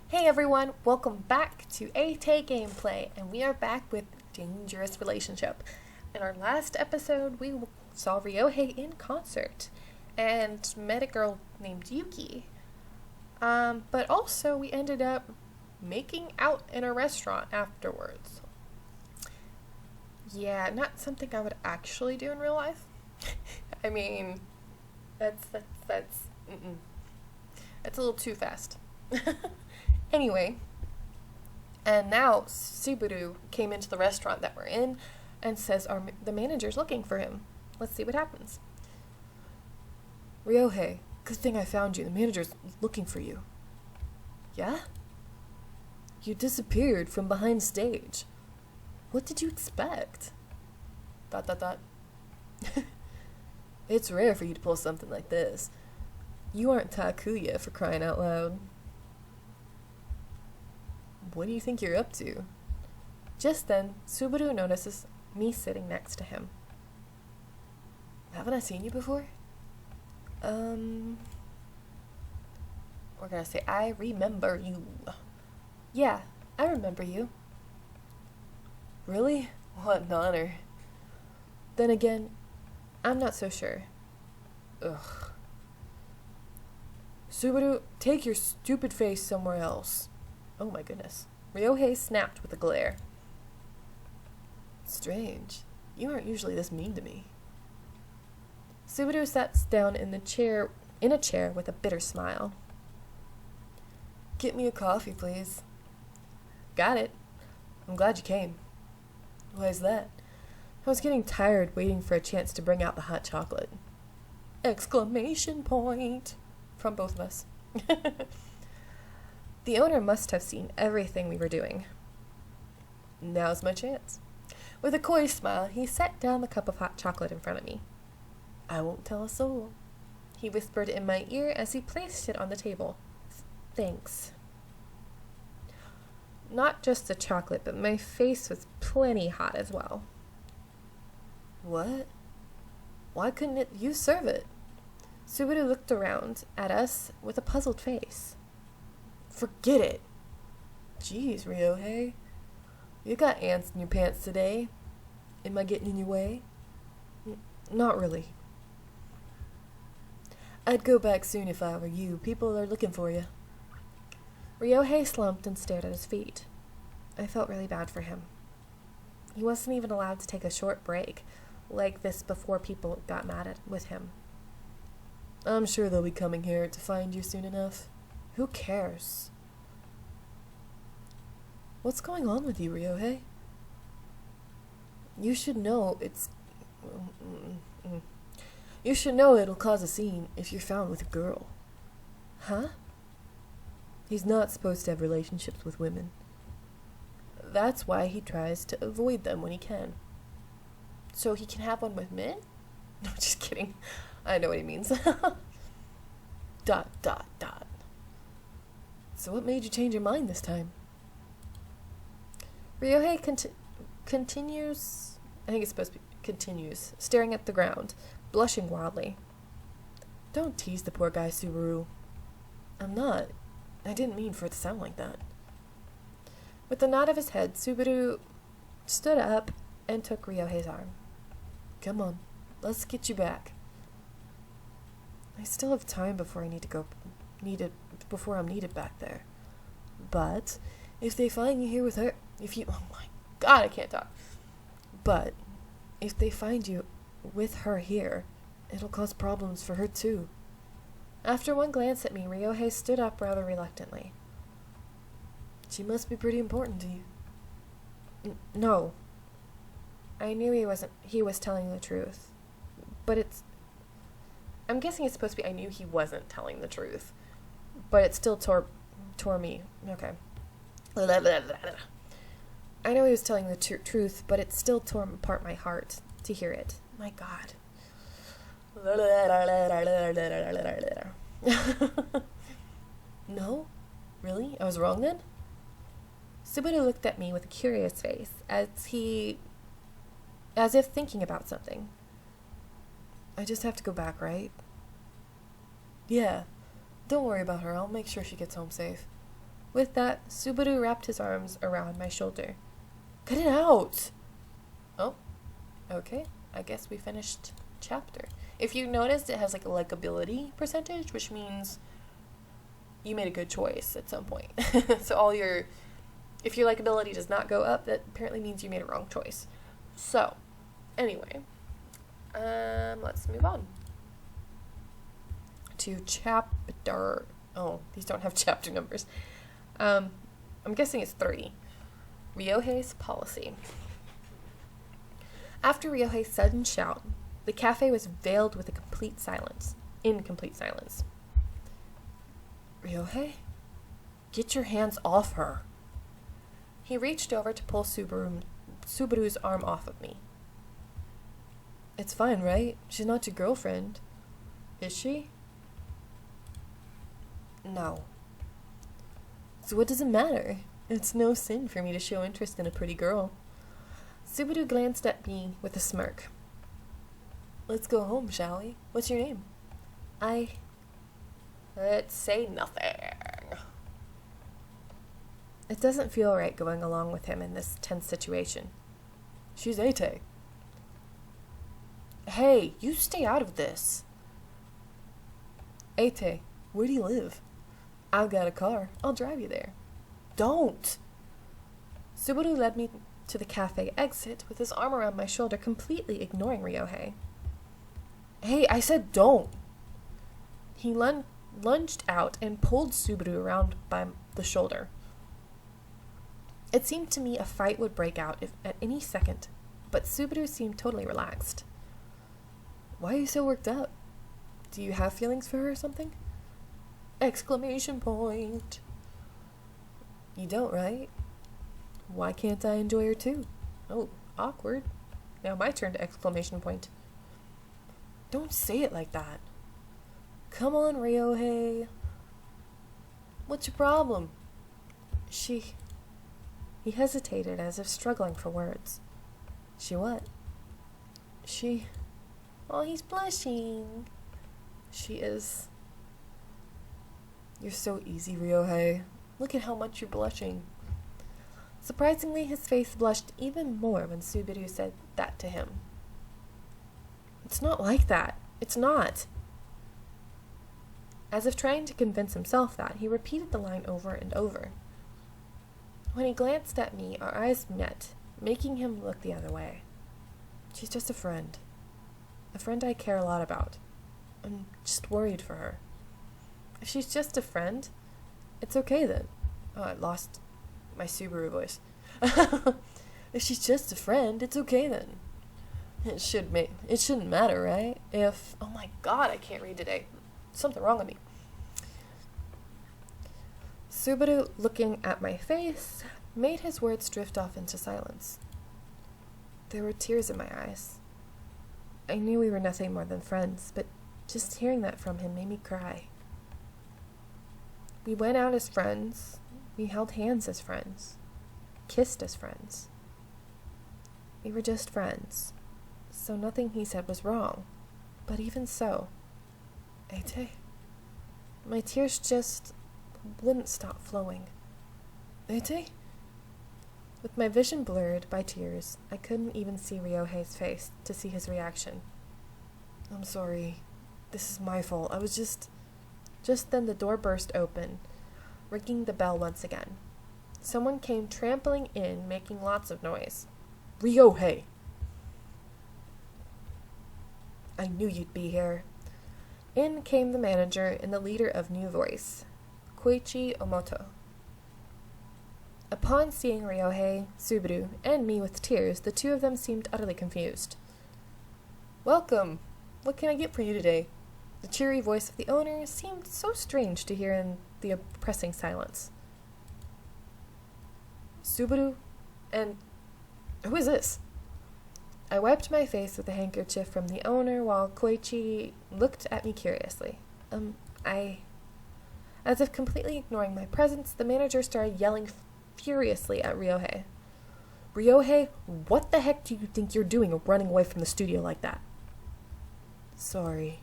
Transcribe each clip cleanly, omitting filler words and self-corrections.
Hey everyone, welcome back to RYOUHEI Gameplay, and we are back with Dangerous Relationship. In our last episode, we saw RYOUHEI in concert and met a girl named Yuki. But also we ended up making out in a restaurant afterwards. Yeah, not something I would actually do in real life. I mean, that's a little too fast. Anyway, and now Subaru came into the restaurant that we're in and says the manager's looking for him. Let's see what happens. RYOUHEI, good thing I found you. The manager's looking for you. Yeah? You disappeared from behind stage. What did you expect? ... It's rare for you to pull something like this. You aren't Takuya, for crying out loud. What do you think you're up to? Just then, Subaru notices me sitting next to him. Haven't I seen you before? We're gonna say, I remember you. Yeah, I remember you. Really? What an honor. Then again, I'm not so sure. Ugh. Subaru, take your stupid face somewhere else. Oh my goodness. RYOUHEI snapped with a glare. Strange. You aren't usually this mean to me. Subaru sat down in a chair with a bitter smile. Get me a coffee, please. Got it. I'm glad you came. Why is that? I was getting tired waiting for a chance to bring out the hot chocolate. Exclamation point from both of us. The owner must have seen everything we were doing. Now's my chance. With a coy smile, he set down the cup of hot chocolate in front of me. I won't tell a soul, he whispered in my ear as he placed it on the table. Thanks. Not just the chocolate, but my face was plenty hot as well. What? Why couldn't you serve it? Subaru looked around at us with a puzzled face. Forget it. Jeez, RYOUHEI. You got ants in your pants today. Am I getting in your way? Not really. I'd go back soon if I were you. People are looking for you. RYOUHEI slumped and stared at his feet. I felt really bad for him. He wasn't even allowed to take a short break like this before people got mad with him. I'm sure they'll be coming here to find you soon enough. Who cares? What's going on with you, RYOUHEI? You should know You should know it'll cause a scene if you're found with a girl. Huh? He's not supposed to have relationships with women. That's why he tries to avoid them when he can. So he can have one with men? No, just kidding. I know what he means. ... So what made you change your mind this time? RYOUHEI continues, I think it's supposed to be continues, staring at the ground, blushing wildly. Don't tease the poor guy, Subaru. I'm not. I didn't mean for it to sound like that. With a nod of his head, Subaru stood up and took RYOUHEI's arm. Come on, let's get you back. I still have time before I'm needed back there. But if they find you here with her, oh my god, I can't talk. But if they find you with her here, it'll cause problems for her too. After one glance at me, RYOUHEI stood up rather reluctantly. She must be pretty important to you. No. I knew he was telling the truth. But I'm guessing it's supposed to be I knew he wasn't telling the truth. But it still tore me. Okay. I know he was telling the truth, but it still tore apart my heart to hear it. My god. No? Really? I was wrong then? Subaru looked at me with a curious face, as if thinking about something. I just have to go back, right? Yeah. Don't worry about her. I'll make sure she gets home safe. With that, Subaru wrapped his arms around my shoulder. Cut it out! Oh, okay. I guess we finished chapter. If you noticed, it has like a likability percentage, which means you made a good choice at some point. So if your likability does not go up, that apparently means you made a wrong choice. So, anyway, let's move on to chapter. Oh, these don't have chapter numbers. I'm guessing it's 3. RYOUHEI's policy. After RYOUHEI's sudden shout, the cafe was veiled with incomplete silence. RYOUHEI? Get your hands off her. He reached over to pull Subaru's arm off of me. It's fine, right? She's not your girlfriend. Is she? No. So what does it matter? It's no sin for me to show interest in a pretty girl. Subaru glanced at me with a smirk. Let's go home, shall we? What's your name? Let's say nothing. It doesn't feel right going along with him in this tense situation. She's Ate. Hey, you stay out of this. Ate, where do you live? I've got a car. I'll drive you there. Don't! Subaru led me to the cafe exit with his arm around my shoulder, completely ignoring RYOUHEI. Hey, I said don't! He lunged out and pulled Subaru around by the shoulder. It seemed to me a fight would break out at any second, but Subaru seemed totally relaxed. Why are you so worked up? Do you have feelings for her or something? Exclamation point! You don't, right? Why can't I enjoy her too? Oh, awkward. Now my turn to exclamation point. Don't say it like that. Come on, RYOUHEI. What's your problem? He hesitated as if struggling for words. She what? Oh, he's blushing. She is. You're so easy, RYOUHEI. Look at how much you're blushing. Surprisingly, his face blushed even more when Subaru said that to him. It's not like that. It's not. As if trying to convince himself that, he repeated the line over and over. When he glanced at me, our eyes met, making him look the other way. She's just a friend. A friend I care a lot about. I'm just worried for her. If she's just a friend, it's okay then. Oh, I lost my Subaru voice. If she's just a friend, it's okay then. It shouldn't matter, right? Oh my god, I can't read today. Something wrong with me. Subaru, looking at my face, made his words drift off into silence. There were tears in my eyes. I knew we were nothing more than friends, but just hearing that from him made me cry. We went out as friends. We held hands as friends. Kissed as friends. We were just friends. So nothing he said was wrong. But even so, Ate, my tears just wouldn't stop flowing. Ate? With my vision blurred by tears, I couldn't even see RYOUHEI's face to see his reaction. I'm sorry. This is my fault. I was just then the door burst open, ringing the bell once again. Someone came trampling in, making lots of noise. RYOUHEI! I knew you'd be here. In came the manager and the leader of New Voice, Koichi Omoto. Upon seeing RYOUHEI, Subaru, and me with tears, the two of them seemed utterly confused. Welcome! What can I get for you today? The cheery voice of the owner seemed so strange to hear in the oppressing silence. Subaru? And who is this? I wiped my face with a handkerchief from the owner while Koichi looked at me curiously. As if completely ignoring my presence, the manager started yelling furiously at RYOUHEI. RYOUHEI, what the heck do you think you're doing running away from the studio like that? Sorry.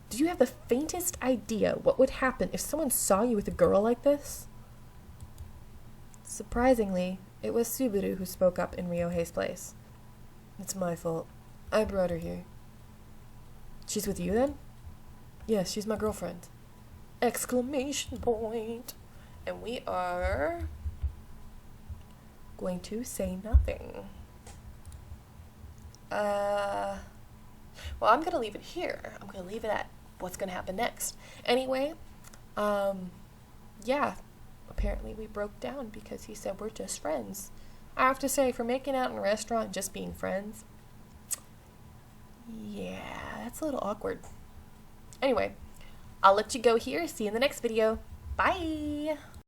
Do you have the faintest idea what would happen if someone saw you with a girl like this? Surprisingly, it was Subaru who spoke up in RYOUHEI's place. It's my fault. I brought her here. She's with you then? Yes, she's my girlfriend. Exclamation point. And we are going to say nothing. Well, I'm gonna leave it here. I'm gonna leave it at what's gonna happen next. Anyway, yeah, apparently we broke down because he said we're just friends. I have to say, for making out in a restaurant and just being friends, yeah, that's a little awkward. Anyway, I'll let you go here. See you in the next video. Bye!